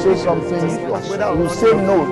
say something, you say no.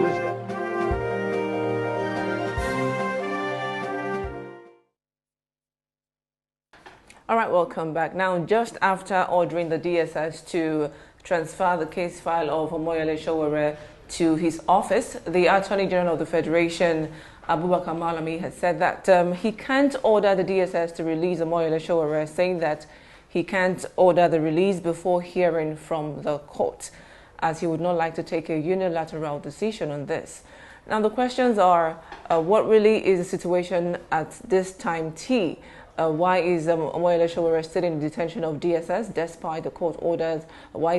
All right, welcome back. Now, just after ordering the DSS to transfer the case file of Omoyele Sowore to his office, the Attorney General of the Federation, Abubakar Malami, has said that he can't order the DSS to release Omoyele Sowore, saying that he can't order the release before hearing from the court, as he would not like to take a unilateral decision on this. Now, the questions are, what really is the situation at this time T? Why is Omoyele Sowore still in detention of DSS despite the court orders? Why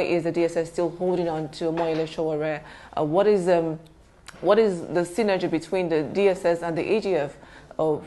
is the DSS still holding on to Omoyele Sowore? What is the synergy between the DSS and the AGF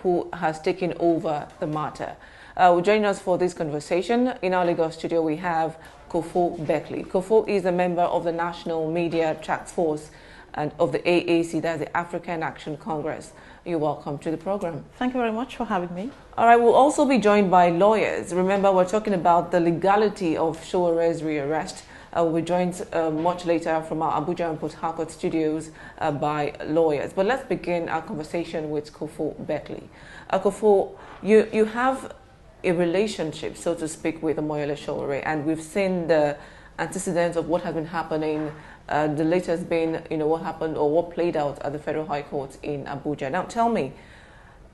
who has taken over the matter? Joining us for this conversation in our Lagos studio, we have Kofo Beckley. Kofo is a member of the National Media Task Force and of the AAC, that's the African Action Congress. You're welcome to the program. Thank you very much for having me. All right, we'll also be joined by lawyers. Remember, we're talking about the legality of Sowore's rearrest. We'll be joined much later from our Abuja and Port Harcourt studios by lawyers. But let's begin our conversation with Kofo Beckley. Kofo, you have a relationship, so to speak, with Omoyele Sowore, and we've seen the antecedents of what has been happening. The latest being, what happened or what played out at the Federal High Court in Abuja. Now, tell me,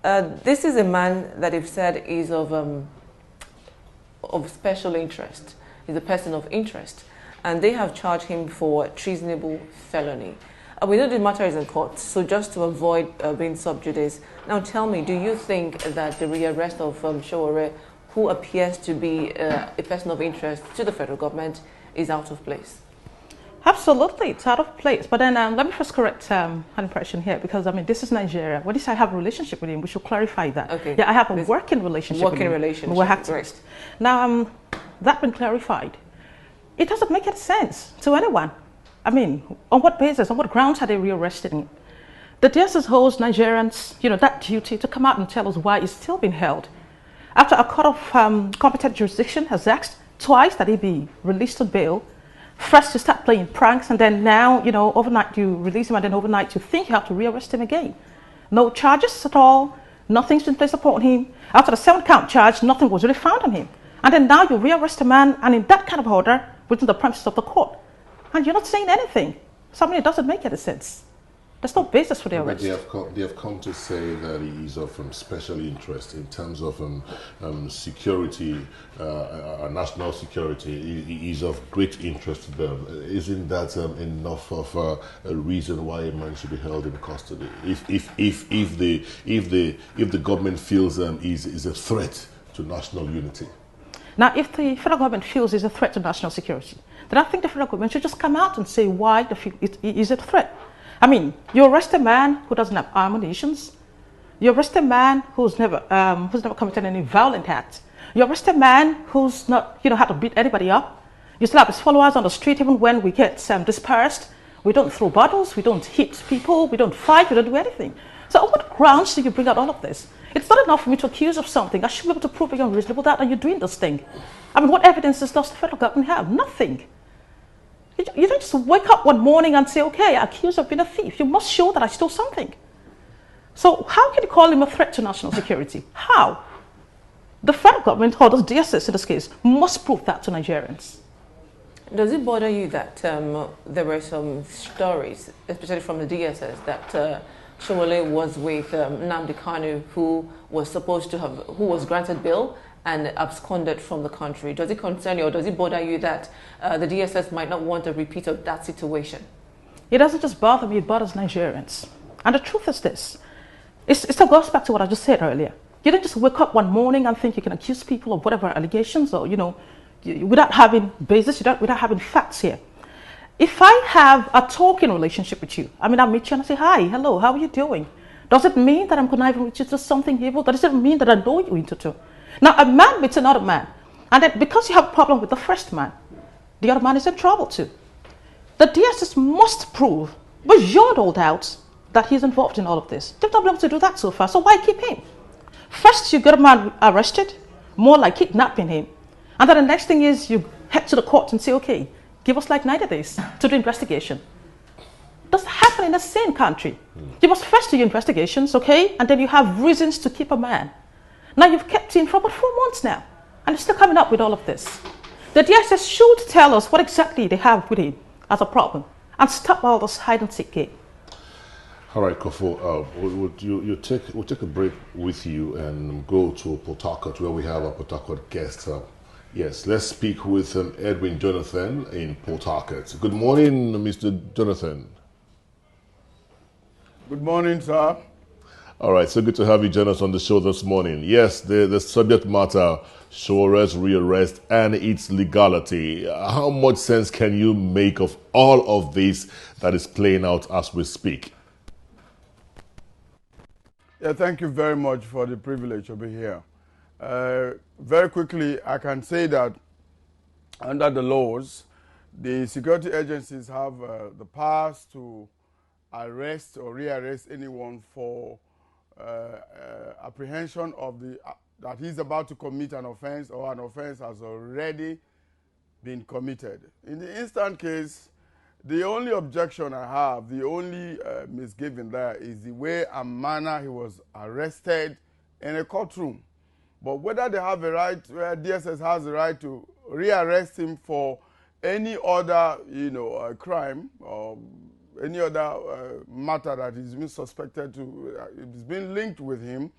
this is a man that you've said is of special interest. He's a person of interest, and they have charged him for treasonable felony. We know the matter is in court, so just to avoid being sub judice, now tell me, do you think that the rearrest of Sowore, who appears to be a person of interest to the federal government, is out of place? Absolutely, it's out of place. But then let me first correct an impression here, because this is Nigeria. When you say I have a relationship with him, we should clarify that. Okay. Yeah, I have a working relationship with him. We're activists. Now, that been clarified. It doesn't make any sense to anyone. On what basis, on what grounds are they rearresting him? The DSS holds Nigerians, that duty to come out and tell us why it's still being held. After a court of competent jurisdiction has asked twice that he be released on bail, first you start playing pranks, and then now, overnight you release him, and then overnight you think you have to rearrest him again. No charges at all. Nothing's been placed upon him. After the 7-count charge, nothing was really found on him. And then now you rearrest a man, and in that kind of order, within the premises of the court. And you're not saying anything. It doesn't make any sense. There's no basis for the arrest. They have come to say that he is of special interest in terms of security, national security. He is of great interest to them. Isn't that enough of a reason why a man should be held in custody? If the government feels is a threat to national unity. Now, if the federal government feels it's a threat to national security, then I think the federal government should just come out and say why it is a threat. You arrest a man who doesn't have ammunitions. You arrest a man who's never committed any violent act. You arrest a man who's not, had to beat anybody up. You still have his followers on the street even when we get dispersed. We don't throw bottles. We don't hit people. We don't fight. We don't do anything. So on what grounds do you bring out all of this? It's not enough for me to accuse of something. I should be able to prove beyond reasonable doubt that you're doing this thing. What evidences does the federal government have? Nothing. You don't just wake up one morning and say, okay, I accuse of being a thief. You must show that I stole something. So how can you call him a threat to national security? How? The federal government, or the DSS in this case, must prove that to Nigerians. Does it bother you that there were some stories, especially from the DSS, that Sowore was with Nnamdi Kanu, who was granted bail and absconded from the country? Does it concern you, or does it bother you that the DSS might not want a repeat of that situation? It doesn't just bother me, it bothers Nigerians. And the truth is this. It still goes back to what I just said earlier. You don't just wake up one morning and think you can accuse people of whatever allegations, or, without having basis, without having facts here. If I have a talking relationship with you, I meet you and I say, hi, hello, how are you doing? Does it mean that I'm conniving with you to something evil? Does it mean that I know you into two? Now, a man meets another man, and then because you have a problem with the first man, the other man is in trouble too. The DSS must prove, beyond all doubts, that he's involved in all of this. They've not been able to do that so far, so why keep him? First, you get a man arrested, more like kidnapping him. And then the next thing is you head to the court and say, okay, give us like 90 days to do investigation. Doesn't happen in the same country. You must first do your investigations, okay? And then you have reasons to keep a man. Now you've kept him for about 4 months now, and you're still coming up with all of this. The DSS should tell us what exactly they have with him as a problem and stop all this hide and seek game. All right, Kofo, we'll take a break with you and go to Port Harcourt, where we have a Port Harcourt guest. Yes, let's speak with Edwin Jonathan in Port Harcourt. Good morning, Mr. Jonathan. Good morning, sir. All right, so good to have you join us on the show this morning. Yes, the subject matter, Sowore's rearrest and its legality. How much sense can you make of all of this that is playing out as we speak? Yeah, thank you very much for the privilege to be here. Very quickly, I can say that under the laws, the security agencies have the powers to arrest or rearrest anyone for apprehension of that he's about to commit an offense or an offense has already been committed. In the instant case, the only objection I have, the only misgiving there is the way and manner he was arrested in a courtroom. But whether they have a right, DSS has the right to rearrest him for any other, crime or any other matter that is being suspected to, is being linked with him,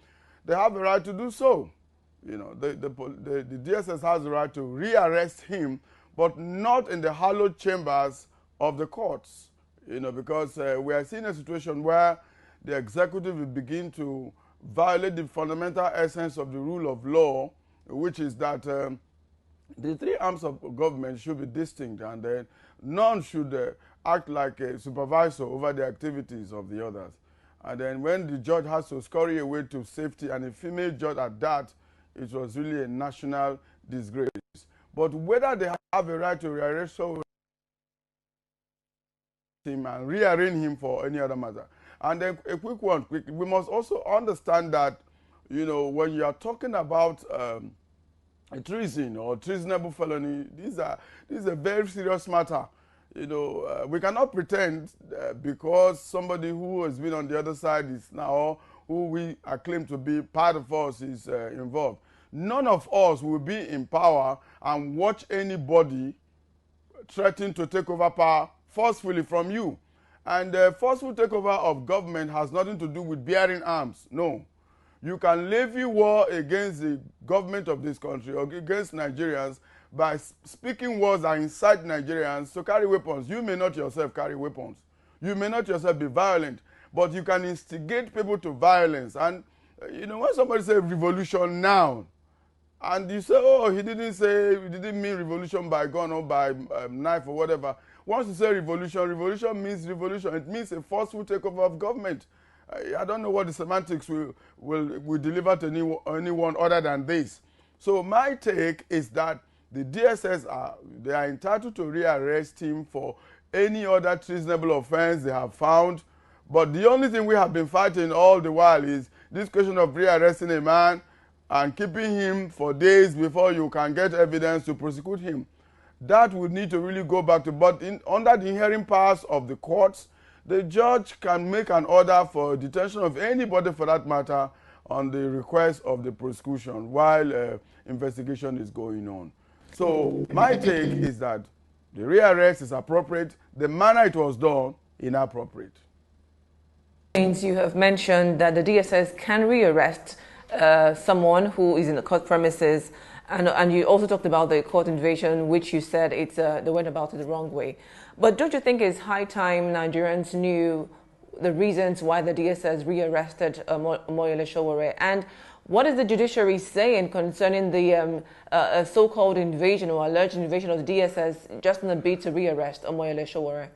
they have a right to do so. The DSS has the right to rearrest him, but not in the hallowed chambers of the courts, because we are seeing a situation where the executive will begin to violate the fundamental essence of the rule of law, which is that the three arms of government should be distinct, and then none should act like a supervisor over the activities of the others. And then when the judge has to scurry away to safety, and a female judge at that, it was really a national disgrace. But whether they have a right to rearrest him and rearrange him for any other matter. And then a quick one, we must also understand that, when you are talking about a treason or treasonable felony, this is a very serious matter. We cannot pretend because somebody who has been on the other side is now, who we acclaim to be part of us, is involved. None of us will be in power and watch anybody threaten to take over power forcefully from you. And forceful takeover of government has nothing to do with bearing arms. No. You can levy war against the government of this country or against Nigerians by speaking words that incite Nigerians to carry weapons. You may not yourself carry weapons. You may not yourself be violent, but you can instigate people to violence. And, when somebody says revolution now, and you say, oh, he didn't mean revolution by gun or by knife or whatever. Once you say revolution, revolution means revolution. It means a forceful takeover of government. I don't know what the semantics will deliver to anyone other than this. So my take is that the DSS they are entitled to rearrest him for any other treasonable offense they have found. But the only thing we have been fighting all the while is this question of rearresting a man and keeping him for days before you can get evidence to prosecute him. That would need to really go back to, but under the inherent powers of the courts, the judge can make an order for detention of anybody for that matter on the request of the prosecution while investigation is going on. So my take is that the rearrest is appropriate, the manner it was done, inappropriate. You have mentioned that the DSS can rearrest someone who is in the court premises, and you also talked about the court invasion, which you said they went about it the wrong way. But don't you think it's high time Nigerians knew the reasons why the DSS rearrested Omoyele Sowore? And what is the judiciary saying concerning the so-called invasion or alleged invasion of the DSS just in a bid to rearrest Omoyele Sowore?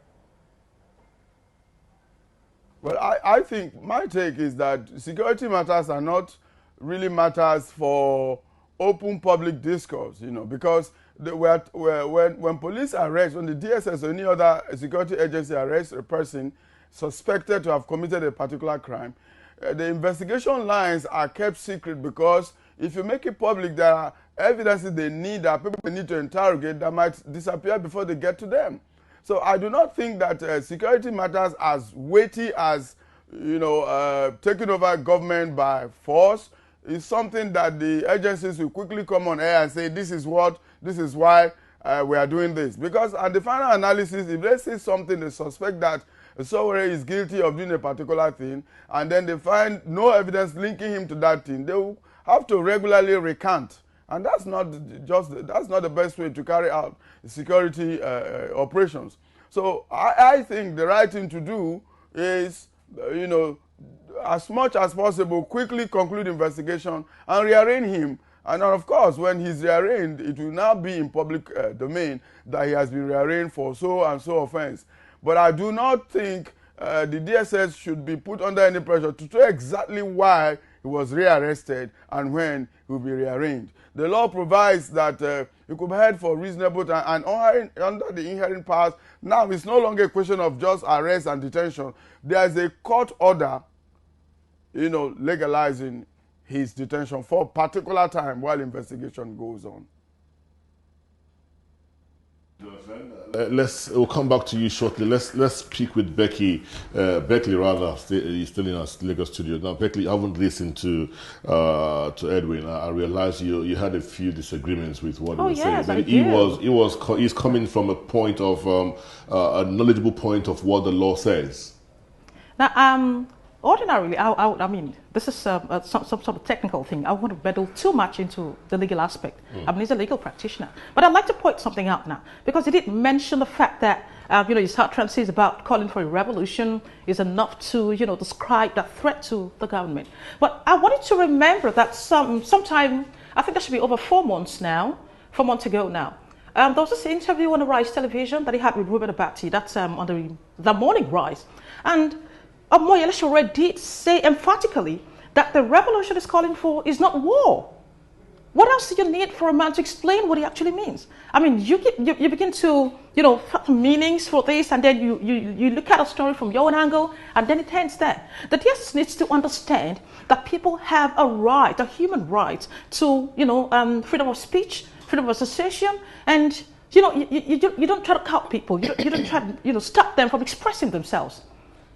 Well, I think my take is that security matters are not really matters for open public discourse, because when police arrest, when the DSS or any other security agency arrests a person suspected to have committed a particular crime, the investigation lines are kept secret, because if you make it public, there are evidences they need that people need to interrogate that might disappear before they get to them. So I do not think that security matters as weighty as, taking over government by force is something that the agencies will quickly come on air and say, this is why we are doing this. Because at the final analysis, if they see something, they suspect that Sowore is guilty of doing a particular thing, and then they find no evidence linking him to that thing, they will have to regularly recant. And that's not the best way to carry out security operations. So I think the right thing to do is, as much as possible, quickly conclude investigation and rearraign him. And of course, when he's rearraigned, it will now be in public domain that he has been rearraigned for so and so offense. But I do not think the DSS should be put under any pressure to tell exactly why he was rearrested and when he will be rearranged. The law provides that he could be held for reasonable time, and under the inherent powers, now it's no longer a question of just arrest and detention. There is a court order, legalizing his detention for a particular time while investigation goes on. We'll come back to you shortly. Let's speak with Becky. Beckley, rather, is still in our Lagos studio now. Beckley, I haven't listened to Edwin. I realize you had a few disagreements with what he was saying. But he's coming from a point of a knowledgeable point of what the law says. Now, ordinarily, I mean, this is some sort of technical thing. I want to meddle too much into the legal aspect. I mean, he's a legal practitioner. But I'd like to point something out now, because he did mention the fact that, his utterances about calling for a revolution is enough to, describe that threat to the government. But I wanted to remember that sometime, I think that should be over 4 months ago now, there was this interview on the Rise television that he had with Ruben Abati, that's on the morning Rise. And Omoyele Sowore did say emphatically that the revolution is calling for is not war. What else do you need for a man to explain what he actually means? I mean, you begin to, find meanings for this, and then you look at a story from your own angle, and then it ends there. The DSS needs to understand that people have a right, a human right to, freedom of speech, freedom of association, and, you don't try to cut people. You don't try to, stop them from expressing themselves.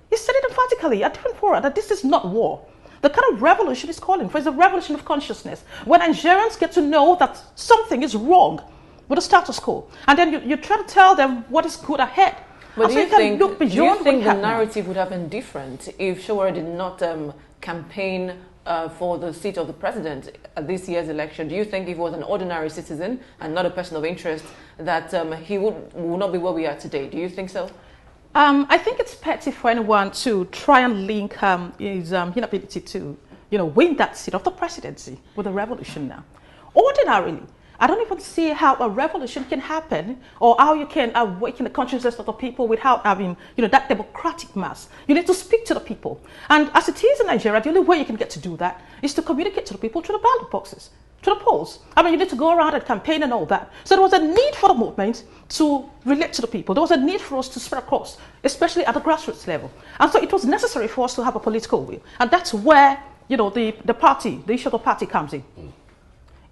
He said it emphatically at different fora that this is not war. The kind of revolution is calling for is a revolution of consciousness, when Nigerians get to know that something is wrong with the status quo, and then you try to tell them what is good ahead. But do you think the now. narrative would have been different if Sowore did not campaign for the seat of the president at this year's election? Do you think if he was an ordinary citizen and not a person of interest, that he would not be where we are today? Do you think so? I think it's petty for anyone to try and link his inability to, win that seat of the presidency with a revolution now. Ordinarily, I don't even see how a revolution can happen, or how you can awaken the consciousness of the people without having, that democratic mass. You need to speak to the people. And as it is in Nigeria, the only way you can get to do that is to communicate to the people through the ballot boxes, to the polls. I mean, you need to go around and campaign and all that. So there was a need for the movement to relate to the people. There was a need for us to spread across, especially at the grassroots level. And so it was necessary for us to have a political will. And that's where, the issue of the party comes in.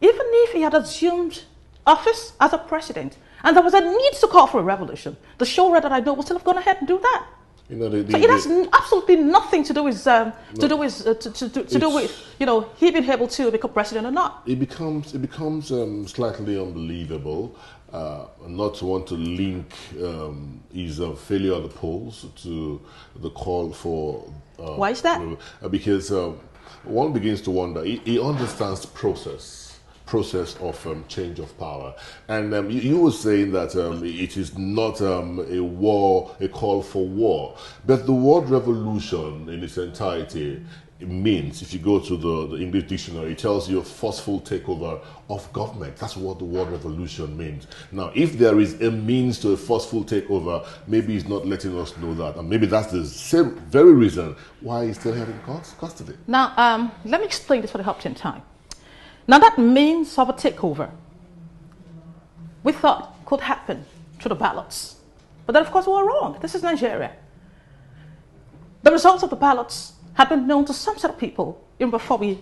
Even if he had assumed office as a president, and there was a need to call for a revolution, the Sowore that I know would still have gone ahead and do that. So it has absolutely nothing to do with he being able to become president or not. It becomes slightly unbelievable not to want to link his failure at the polls to the call for. Why is that? Because one begins to wonder. He understands the process of change of power, and you were saying that it is not a call for war, but the word revolution in its entirety means, if you go to the English dictionary, it tells you a forceful takeover of government. That's what the word revolution means. Now, if there is a means to a forceful takeover, maybe he's not letting us know that, and maybe that's the same very reason why he's still having custody. Now, let me explain this for the help in time. Now, that means of a takeover, we thought could happen through the ballots. But then, of course, we were wrong. This is Nigeria. The results of the ballots had been known to some set of people even before we